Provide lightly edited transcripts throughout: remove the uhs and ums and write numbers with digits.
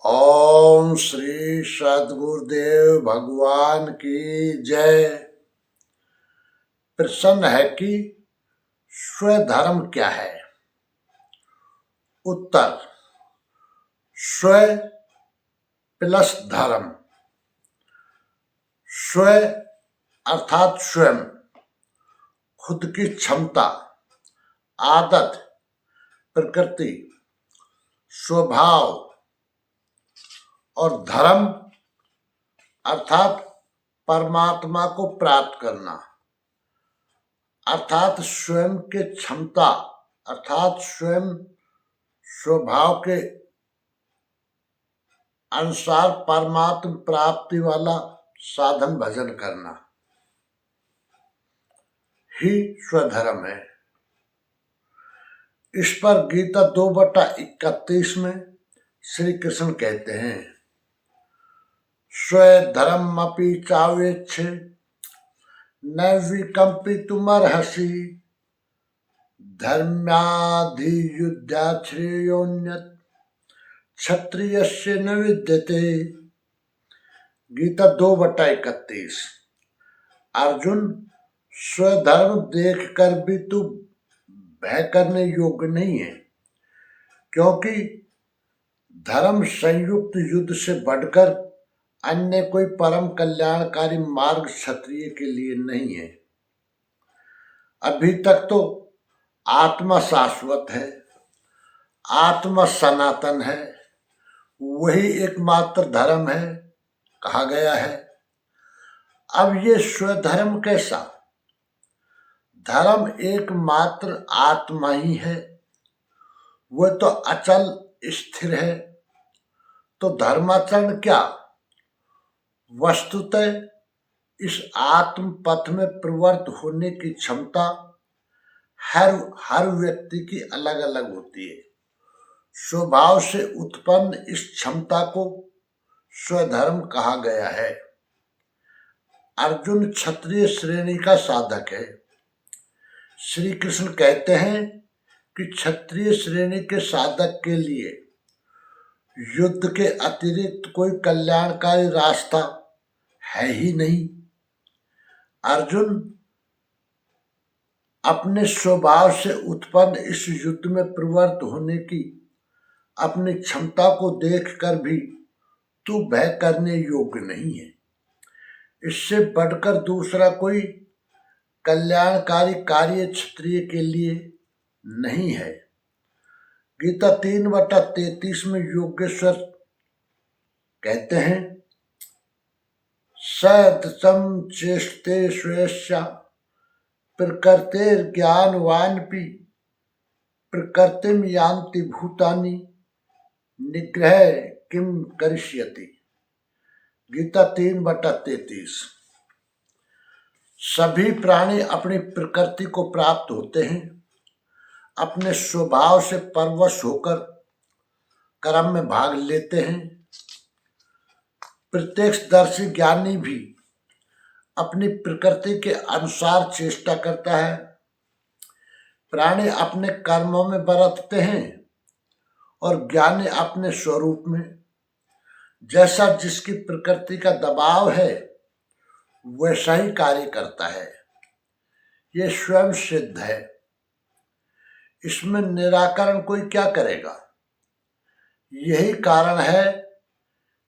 ओम श्री सद्गुरुदेव भगवान की जय। प्रश्न है कि स्वधर्म क्या है? उत्तर, स्व प्लस धर्म। स्व अर्थात स्वयं, खुद की क्षमता, आदत, प्रकृति, स्वभाव, और धर्म अर्थात परमात्मा को प्राप्त करना, अर्थात स्वयं के क्षमता अर्थात स्वयं स्वभाव के अनुसार परमात्म प्राप्ति वाला साधन भजन करना ही स्वधर्म है। इस पर गीता 2/31 में श्री कृष्ण कहते हैं, स्वधर्ममपि चावेक्षे न विकम्पितुमर्हसि धर्म्याधियुद्ध्या श्रेयोन्यत् क्षत्रियस्य न विद्यते। गीता 2/31। अर्जुन, स्वधर्म देखकर भी तू भय करने योग्य नहीं है, क्योंकि धर्म संयुक्त युद्ध से बढ़कर अन्य कोई परम कल्याणकारी मार्ग क्षत्रिय के लिए नहीं है। अभी तक तो आत्मा शाश्वत है, आत्मा सनातन है, वही एकमात्र धर्म है कहा गया है। अब ये स्वधर्म कैसा? धर्म एकमात्र आत्मा ही है, वह तो अचल स्थिर है। तो धर्माचरण क्या? वस्तुतः इस आत्म पथ में प्रवृत्त होने की क्षमता हर व्यक्ति की अलग अलग होती है। स्वभाव से उत्पन्न इस क्षमता को स्वधर्म कहा गया है। अर्जुन क्षत्रिय श्रेणी का साधक है। श्री कृष्ण कहते हैं कि क्षत्रिय श्रेणी के साधक के लिए युद्ध के अतिरिक्त कोई कल्याणकारी रास्ता है ही नहीं। अर्जुन, अपने स्वभाव से उत्पन्न इस युद्ध में प्रवृत्त होने की अपनी क्षमता को देखकर भी तू भय करने योग्य नहीं है। इससे बढ़कर दूसरा कोई कल्याणकारी कार्य क्षत्रिय के लिए नहीं है। गीता 3/33 में योगेश्वर कहते हैं, सततं चेष्टे स्वेच्छा प्रकृतिर्ज्ञानवानपि प्रकृतिं यान्ति भूतानि निग्रह किम करिष्यति। गीता 3/33। सभी प्राणी अपनी प्रकृति को प्राप्त होते हैं, अपने स्वभाव से परवश होकर कर्म में भाग लेते हैं। प्रत्यक्षदर्शी ज्ञानी भी अपनी प्रकृति के अनुसार चेष्टा करता है। प्राणी अपने कर्मों में बरतते हैं और ज्ञानी अपने स्वरूप में। जैसा जिसकी प्रकृति का दबाव है वैसा ही कार्य करता है, ये स्वयं सिद्ध है। इसमें निराकरण कोई क्या करेगा? यही कारण है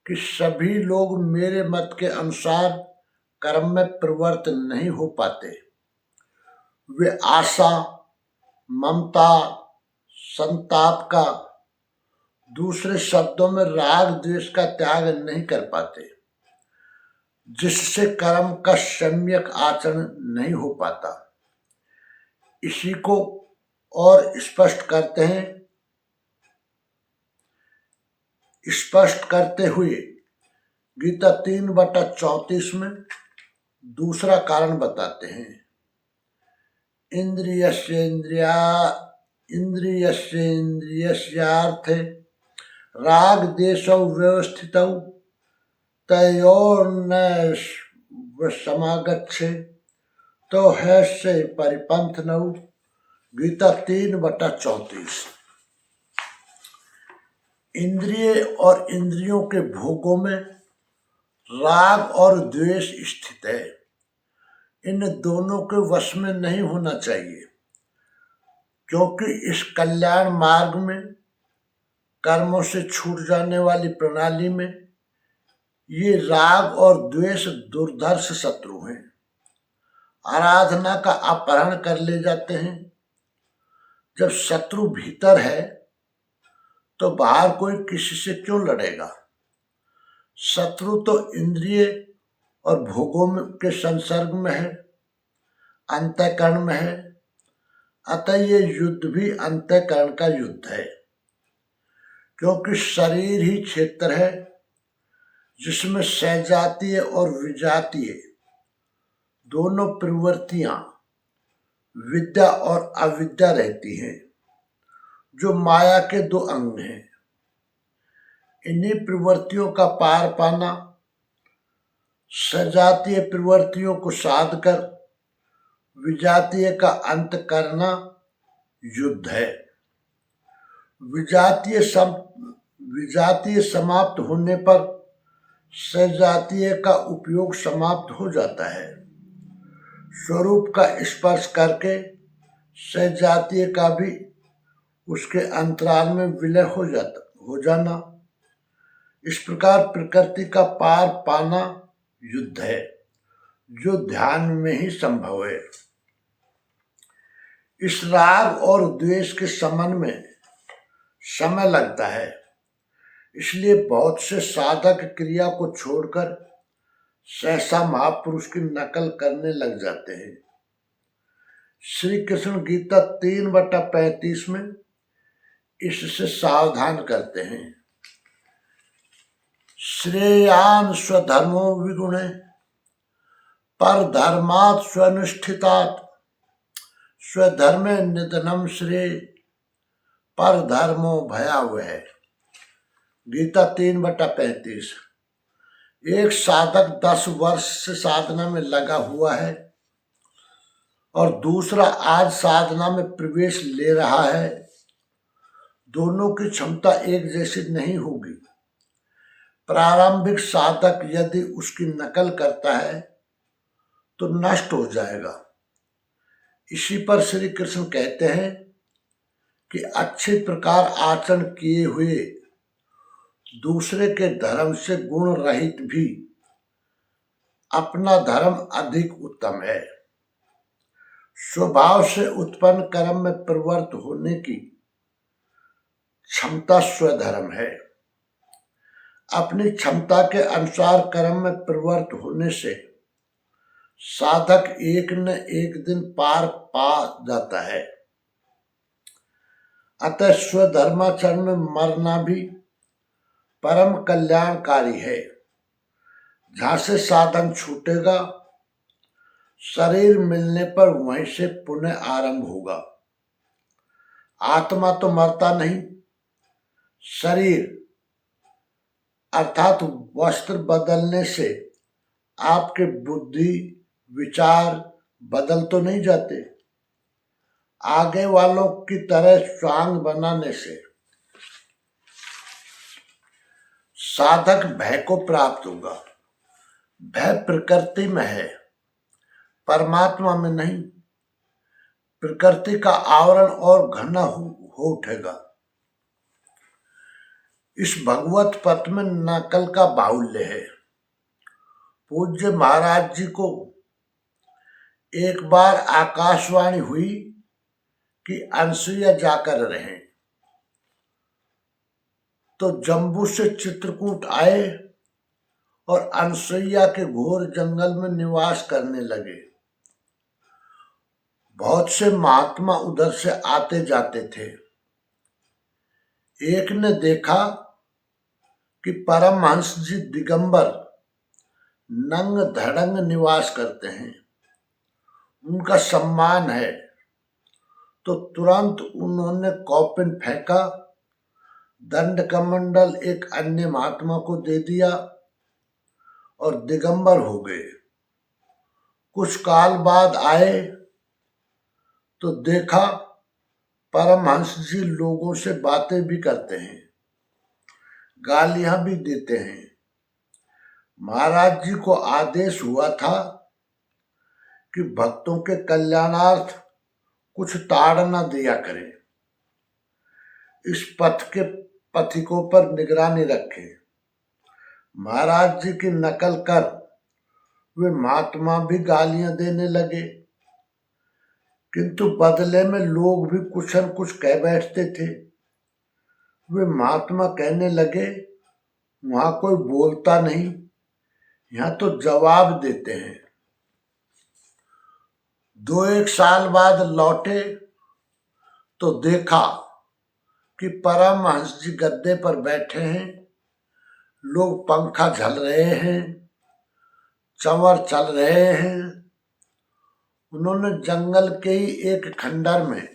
कि सभी लोग मेरे मत के अनुसार कर्म में प्रवृत्त नहीं हो पाते। वे आशा, ममता, संताप का, दूसरे शब्दों में राग द्वेष का त्याग नहीं कर पाते, जिससे कर्म का सम्यक आचरण नहीं हो पाता। इसी को और स्पष्ट करते हुए गीता 3/34 में दूसरा कारण बताते हैं, इंद्रियस्येन्द्रियस्यार्थे राग देशौ व्यवस्थितौ तयोर्न समागच्छे तो हैस्य परिपंथनौ। गीता 3/34। इंद्रिय और इंद्रियों के भोगों में राग और द्वेष स्थित है। इन दोनों के वश में नहीं होना चाहिए, क्योंकि इस कल्याण मार्ग में कर्मों से छूट जाने वाली प्रणाली में ये राग और द्वेष दुर्धर्ष शत्रु हैं। आराधना का अपहरण कर ले जाते हैं। जब शत्रु भीतर है तो बाहर कोई किसी से क्यों लड़ेगा। शत्रु तो इंद्रिय और भोगों के संसर्ग में है, अंतःकरण में है। अतः ये युद्ध भी अंतःकरण का युद्ध है, क्योंकि शरीर ही क्षेत्र है जिसमें सजातीय और विजातीय दोनों प्रवृत्तियां, विद्या और अविद्या रहती हैं, जो माया के दो अंग हैं। इन्हीं प्रवृत्तियों का पार पाना, सजातीय प्रवृत्तियों को साध कर विजातीय का अंत करना युद्ध है। विजातीय समाप्त होने पर सजातीय का उपयोग समाप्त हो जाता है। स्वरूप का स्पर्श करके सजातीय का भी उसके अंतराल में विलय हो जाना। इस प्रकार प्रकृति का पार पाना युद्ध है, जो ध्यान में ही संभव है। इस राग और द्वेष के शमन में समय लगता है, इसलिए बहुत से साधक क्रिया को छोड़कर सहसा महापुरुष की नकल करने लग जाते हैं। श्री कृष्ण गीता 3/35 में इससे सावधान करते हैं। श्रेयान स्वधर्मो विगुणे पर धर्मात् स्वनुष्ठितात् स्वधर्मे निधनम श्रेय पर धर्मो भयावह। गीता 3/35। एक साधक 10 वर्ष से साधना में लगा हुआ है और दूसरा आज साधना में प्रवेश ले रहा है। दोनों की क्षमता एक जैसी नहीं होगी। प्रारंभिक साधक यदि उसकी नकल करता है तो नष्ट हो जाएगा। इसी पर श्री कृष्ण कहते हैं कि अच्छे प्रकार आचरण किए हुए दूसरे के धर्म से गुण रहित भी अपना धर्म अधिक उत्तम है। स्वभाव से उत्पन्न कर्म में प्रवृत्त होने की क्षमता स्वधर्म है। अपनी क्षमता के अनुसार कर्म में प्रवृत्त होने से साधक एक न एक दिन पार पा जाता है। अतः स्वधर्माचरण में मरना भी परम कल्याणकारी है। जहां से साधन छूटेगा, शरीर मिलने पर वहीं से पुनः आरंभ होगा। आत्मा तो मरता नहीं, शरीर अर्थात वस्त्र बदलने से आपके बुद्धि विचार बदल तो नहीं जाते। आगे वालों की तरह स्वांग बनाने से साधक भय को प्राप्त होगा। भय प्रकृति में है, परमात्मा में नहीं। प्रकृति का आवरण और घना हो उठेगा। इस भगवत पथ में नकल का बाहुल्य है। पूज्य महाराज जी को एक बार आकाशवाणी हुई कि अनसुईया जाकर रहें, तो जम्बू से चित्रकूट आए और अनसुईया के घोर जंगल में निवास करने लगे। बहुत से महात्मा उधर से आते जाते थे। एक ने देखा कि परमहंस जी दिगंबर नंग धड़ंग निवास करते हैं, उनका सम्मान है, तो तुरंत उन्होंने कौपिन फेंका, दंड कमंडल एक अन्य महात्मा को दे दिया और दिगंबर हो गए। कुछ काल बाद आए तो देखा परमहंस जी लोगों से बातें भी करते हैं गालियां भी देते हैं। महाराज जी को आदेश हुआ था कि भक्तों के कल्याणार्थ कुछ ताड़ न दिया करें, इस पथ के पथिकों पर निगरानी रखें। महाराज जी की नकल कर वे महात्मा भी गालियां देने लगे, किंतु बदले में लोग भी कुछ न कुछ कह बैठते थे। वे महात्मा कहने लगे, वहां कोई बोलता नहीं, यहां तो जवाब देते हैं। 2-1 साल बाद लौटे तो देखा कि परमहंस जी गद्दे पर बैठे हैं, लोग पंखा झल रहे हैं, चंवर चल रहे हैं। उन्होंने जंगल के ही एक खंडर में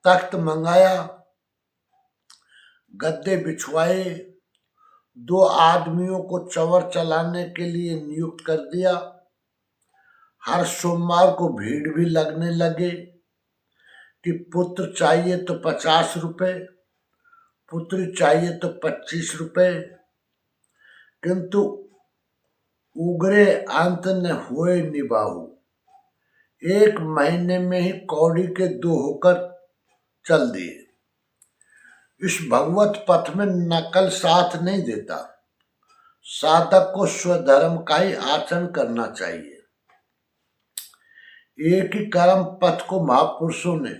तख्त मंगाया, गद्दे बिछवाए, 2 आदमियों को चंवर चलाने के लिए नियुक्त कर दिया। हर सोमवार को भीड़ भी लगने लगे कि पुत्र चाहिए तो 50 रुपए, पुत्री चाहिए तो 25 रुपए, किंतु उगरे अंत न हुए निबाहु। 1 महीने में ही कौड़ी के 2 होकर चल दिए। इस भगवत पथ में नकल साथ नहीं देता। साधक को स्वधर्म का ही आचरण करना चाहिए। एक ही कर्म पथ को महापुरुषों ने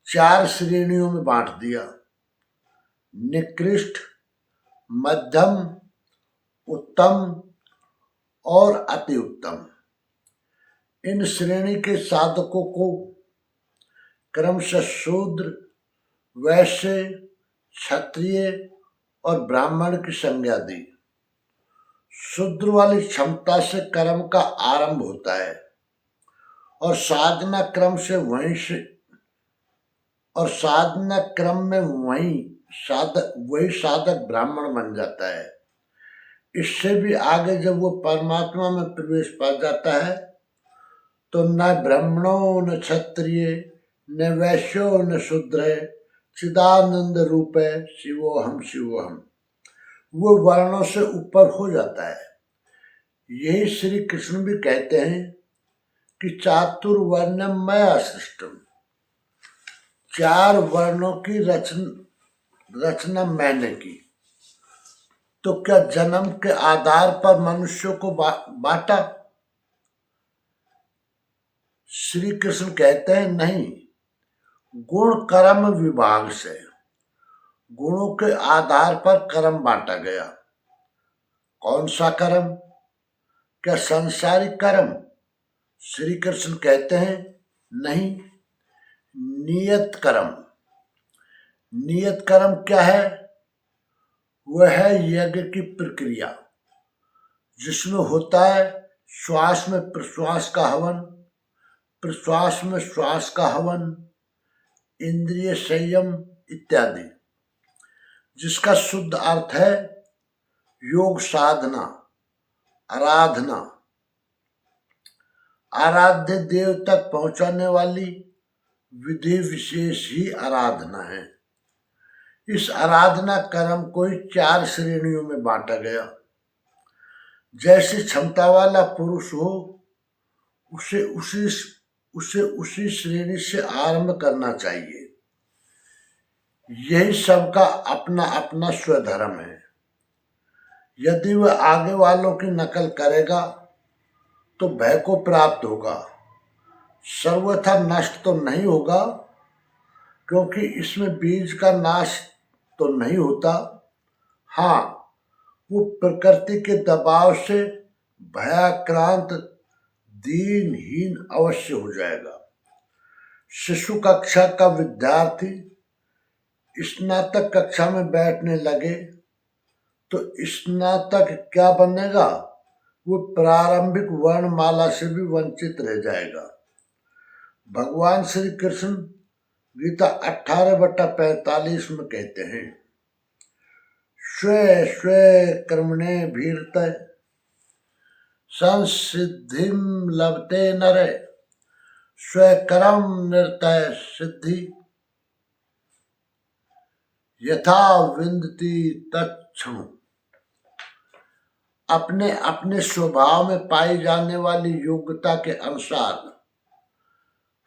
4 श्रेणियों में बांट दिया: निकृष्ट, मध्यम, उत्तम और अति उत्तम। इन श्रेणी के साधकों को क्रमशः शूद्र, वैश्य, क्षत्रिय और ब्राह्मण की संज्ञा दी। शूद्र वाली क्षमता से कर्म का आरंभ होता है और साधना क्रम में वही साधक ब्राह्मण बन जाता है। इससे भी आगे जब वो परमात्मा में प्रवेश पा जाता है तो न ब्राह्मणों न क्षत्रिय न वैश्यो न शूद्र चिदानंद रूप है शिवोहम शिवोहम, वो वर्णों से ऊपर हो जाता है। यही श्री कृष्ण भी कहते हैं कि चातुर्वर्ण्यम मया सृष्टम, 4 वर्णों की रचना मैंने की। तो क्या जन्म के आधार पर मनुष्यों को बांटा? श्री कृष्ण कहते हैं नहीं, गुण कर्म विभाग से गुणों के आधार पर कर्म बांटा गया। कौन सा कर्म? क्या संसारिक कर्म? श्री कृष्ण कहते हैं नहीं, नियत कर्म। नियत कर्म क्या है? वह है यज्ञ की प्रक्रिया, जिसमें होता है श्वास में प्रश्वास का हवन, प्रश्वास में श्वास का हवन, इंद्रिय संयम इत्यादि, जिसका शुद्ध अर्थ है योग साधना, आराधना। आराध्य देव तक पहुंचाने वाली विधि विशेष ही आराधना है। इस आराधना कर्म को ही 4 श्रेणियों में बांटा गया। जैसी क्षमता वाला पुरुष हो उसे उसी श्रेणी से आरंभ करना चाहिए। यही सबका अपना अपना स्वधर्म है। यदि वह आगे वालों की नकल करेगा तो भय को प्राप्त होगा, सर्वथा नष्ट तो नहीं होगा, क्योंकि इसमें बीज का नाश तो नहीं होता। हाँ, वो प्रकृति के दबाव से भयाक्रांत दीनहीन अवश्य हो जाएगा। शिशु कक्षा का विद्यार्थी स्नातक कक्षा में बैठने लगे तो स्नातक क्या बनेगा? वो प्रारंभिक वर्णमाला से भी वंचित रह जाएगा। भगवान श्री कृष्ण गीता 18/45 में कहते हैं, स्वे स्वे कर्मणे भीरते संसिद्धिम लभते नरे, स्वे कर्म निरतय सिद्धि। यथा विन्दति तच्छृणु। अपने अपने स्वभाव में पाई जाने वाली योग्यता के अनुसार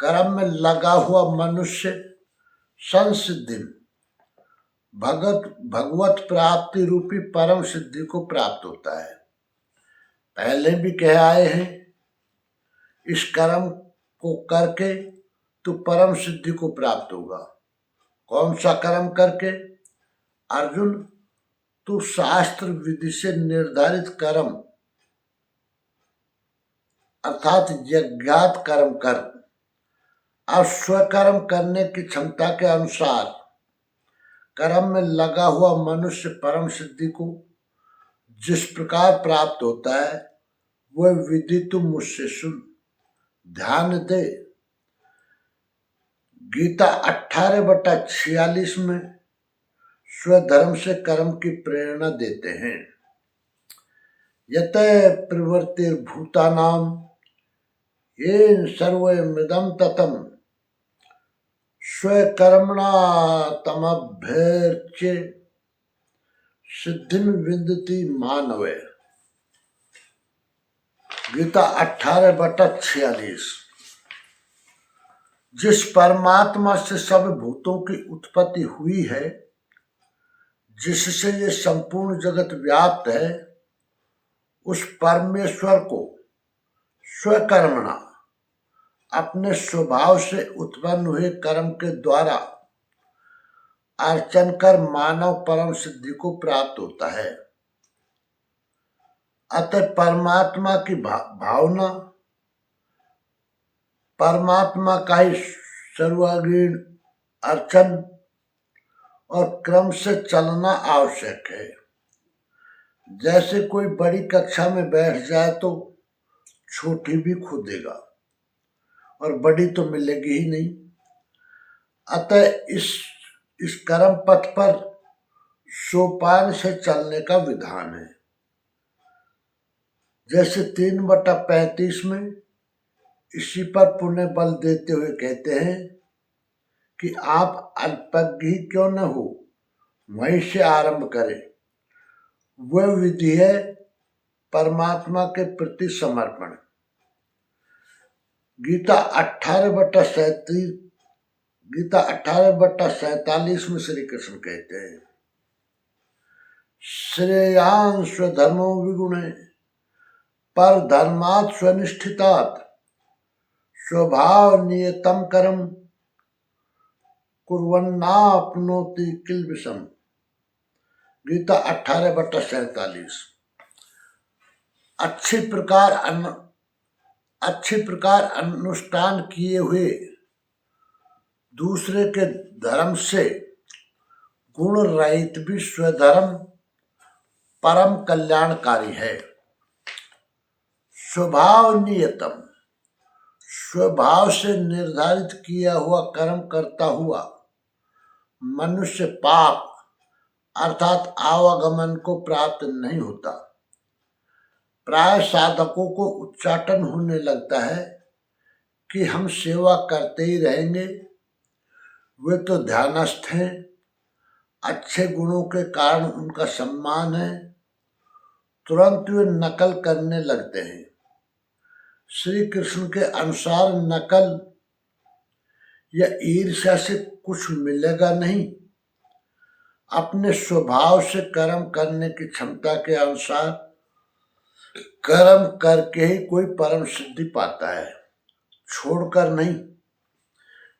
कर्म में लगा हुआ मनुष्य संसिद्धि भगवत प्राप्ति रूपी परम सिद्धि को प्राप्त होता है। पहले भी कह आए हैं, इस कर्म को करके तू परम सिद्धि को प्राप्त होगा। कौन सा कर्म करके? अर्जुन, तू शास्त्र विधि से निर्धारित कर्म अर्थात यज्ञात कर्म कर। अब स्वकर्म करने की क्षमता के अनुसार कर्म में लगा हुआ मनुष्य परम सिद्धि को जिस प्रकार प्राप्त होता है वह विधि तू मुझसे सुन, ध्यान दे। गीता 18/46 में स्वधर्म से कर्म की प्रेरणा देते हैं। यतः प्रवृत्तिर्भूतानां येन सर्वमिदं ततं स्वकर्मणा तमभ्यर्च्य सिद्धिं विन्दति मानव। गीता 18/46। जिस परमात्मा से सब भूतों की उत्पत्ति हुई है, जिससे ये संपूर्ण जगत व्याप्त है, उस परमेश्वर को स्वकर्मणा अपने स्वभाव से उत्पन्न हुए कर्म के द्वारा अर्चन कर मानव परम सिद्धि को प्राप्त होता है। अतः परमात्मा की भावना, परमात्मा का ही सर्वांगीण अर्चन और क्रम से चलना आवश्यक है। जैसे कोई बड़ी कक्षा में बैठ जाए तो छोटी भी खोदेगा और बड़ी तो मिलेगी ही नहीं। अतः इस कर्म पथ पर सोपान से चलने का विधान है। जैसे 3/35 में इसी पर पुनः बल देते हुए कहते हैं कि आप अल्पज्ञ ही क्यों न हो, वहीं से आरंभ करें। वह विधि है परमात्मा के प्रति समर्पण। गीता 18/47 में श्री कृष्ण कहते हैं, श्रेयान् स्वधर्मो विगुणे पर धर्मात् स्वनिष्ठितात् स्वभाव नियतम कर्म कुर्वन्नाप्नोति किल्बिषम्। गीता 18/47। अच्छी प्रकार अनुष्ठान किए हुए दूसरे के धर्म से गुण रहित भी स्वधर्म परम कल्याणकारी है। स्वभाव नियतम, स्वभाव से निर्धारित किया हुआ कर्म करता हुआ मनुष्य पाप अर्थात आवागमन को प्राप्त नहीं होता। प्राय साधकों को उच्चाटन होने लगता है कि हम सेवा करते ही रहेंगे, वे तो ध्यानस्थ हैं, अच्छे गुणों के कारण उनका सम्मान है। तुरंत वे नकल करने लगते हैं। श्री कृष्ण के अनुसार नकल या ईर्ष्या से कुछ मिलेगा नहीं। अपने स्वभाव से कर्म करने की क्षमता के अनुसार कर्म करके ही कोई परम सिद्धि पाता है, छोड़कर नहीं।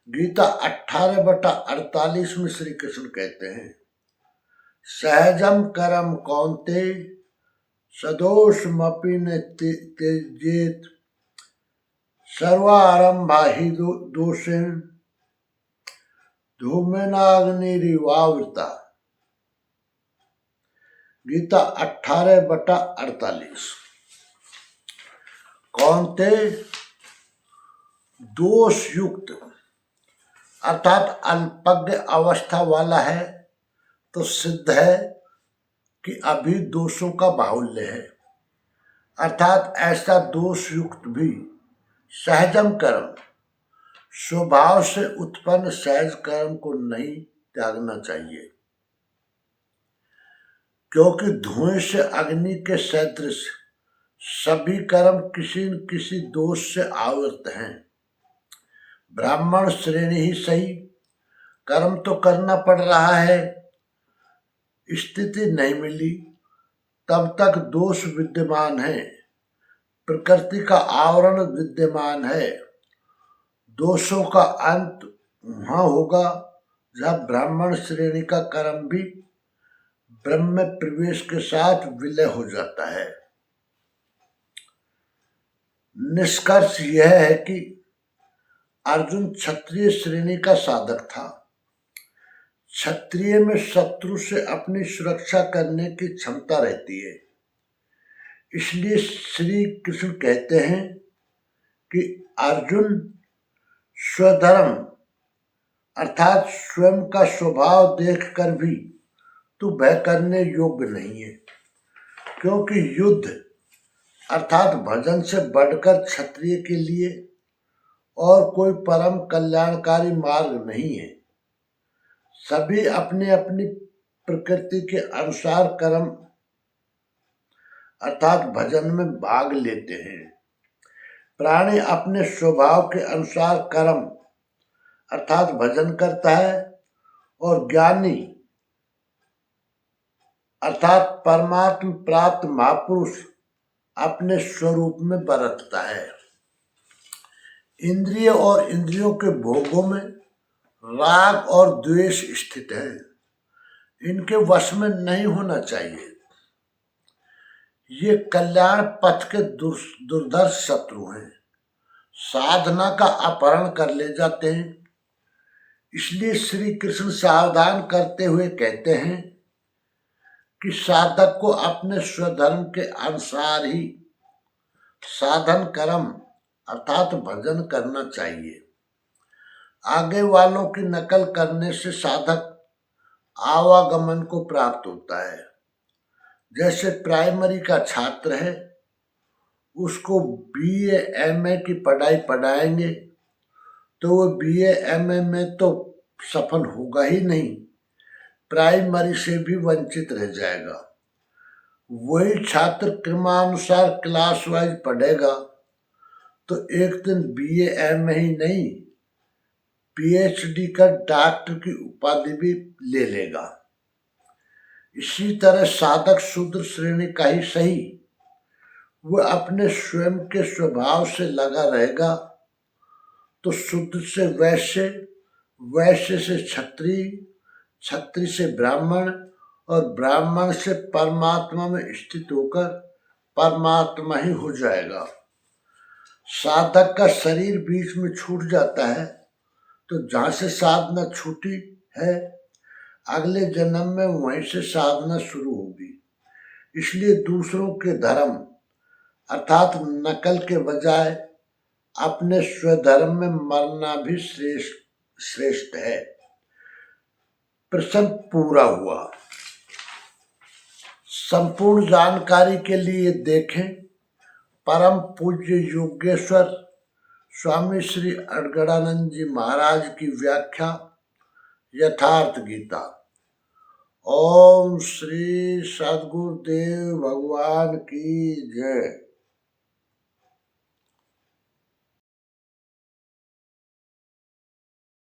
गीता 18/48 में श्री कृष्ण कहते हैं, सहजम कर्म कौन्ते सदोषमपि न त्यजेत सर्वारंभा हि दोषेण धूमेनाग्निरिवावृता। गीता 18/48। कौन्ते, दोष युक्त अर्थात अल्पज्ञ अवस्था वाला है तो सिद्ध है कि अभी दोषों का बाहुल्य है, अर्थात ऐसा दोष युक्त भी सहजम कर्म, स्वभाव से उत्पन्न सहज कर्म को नहीं त्यागना चाहिए। क्योंकि धुएं से अग्नि के सदृश सभी कर्म किसी न किसी दोष से आवृत हैं। ब्राह्मण श्रेणी ही सही, कर्म तो करना पड़ रहा है, स्थिति नहीं मिली तब तक दोष विद्यमान है, प्रकृति का आवरण विद्यमान है। दोषों का अंत वहां होगा जहां ब्राह्मण श्रेणी का कर्म भी ब्रह्म में प्रवेश के साथ विलय हो जाता है। निष्कर्ष यह है कि अर्जुन क्षत्रिय श्रेणी का साधक था। क्षत्रिय में शत्रु से अपनी सुरक्षा करने की क्षमता रहती है। इसलिए श्री कृष्ण कहते हैं कि अर्जुन स्वधर्म अर्थात स्वयं का स्वभाव देखकर भी तू भय करने योग्य नहीं है, क्योंकि युद्ध अर्थात भजन से बढ़कर क्षत्रिय के लिए और कोई परम कल्याणकारी मार्ग नहीं है। सभी अपनी अपनी प्रकृति के अनुसार कर्म अर्थात भजन में भाग लेते हैं। प्राणी अपने स्वभाव के अनुसार कर्म अर्थात भजन करता है और ज्ञानी अर्थात परमात्म प्राप्त महापुरुष अपने स्वरूप में बरतता है। इंद्रिय और इंद्रियों के भोगों में राग और द्वेष स्थित है, इनके वश में नहीं होना चाहिए। ये कल्याण पथ के दुर्धर्ष शत्रु हैं, साधना का अपहरण कर ले जाते हैं। इसलिए श्री कृष्ण सावधान करते हुए कहते हैं कि साधक को अपने स्वधर्म के अनुसार ही साधन कर्म अर्थात भजन करना चाहिए। आगे वालों की नकल करने से साधक आवागमन को प्राप्त होता है। जैसे प्राइमरी का छात्र है, उसको बीए एमए की पढ़ाई पढ़ाएंगे तो वो बीए एमए में तो सफल होगा ही नहीं, प्राइमरी से भी वंचित रह जाएगा। वही छात्र क्रमानुसार क्लास वाइज पढ़ेगा तो एक दिन बीए एमए ही नहीं, पीएचडी कर डॉक्टर की उपाधि भी ले लेगा। इसी तरह साधक शूद्र श्रेणी का ही सही, वह अपने स्वयं के स्वभाव से लगा रहेगा तो शूद्र से वैश्य, वैश्य से क्षत्रिय, क्षत्रिय से ब्राह्मण और ब्राह्मण से परमात्मा में स्थित होकर परमात्मा ही हो जाएगा। साधक का शरीर बीच में छूट जाता है तो जहां से साधना छूटी है अगले जन्म में वहीं से साधना शुरू होगी। इसलिए दूसरों के धर्म अर्थात नकल के बजाय अपने स्वधर्म में मरना भी श्रेष्ठ है। प्रसंग पूरा हुआ। संपूर्ण जानकारी के लिए देखें परम पूज्य योगेश्वर स्वामी श्री अड़गड़ानंद जी महाराज की व्याख्या यथार्थ गीता। ओम श्री सद्गुरुदेव भगवान की जय।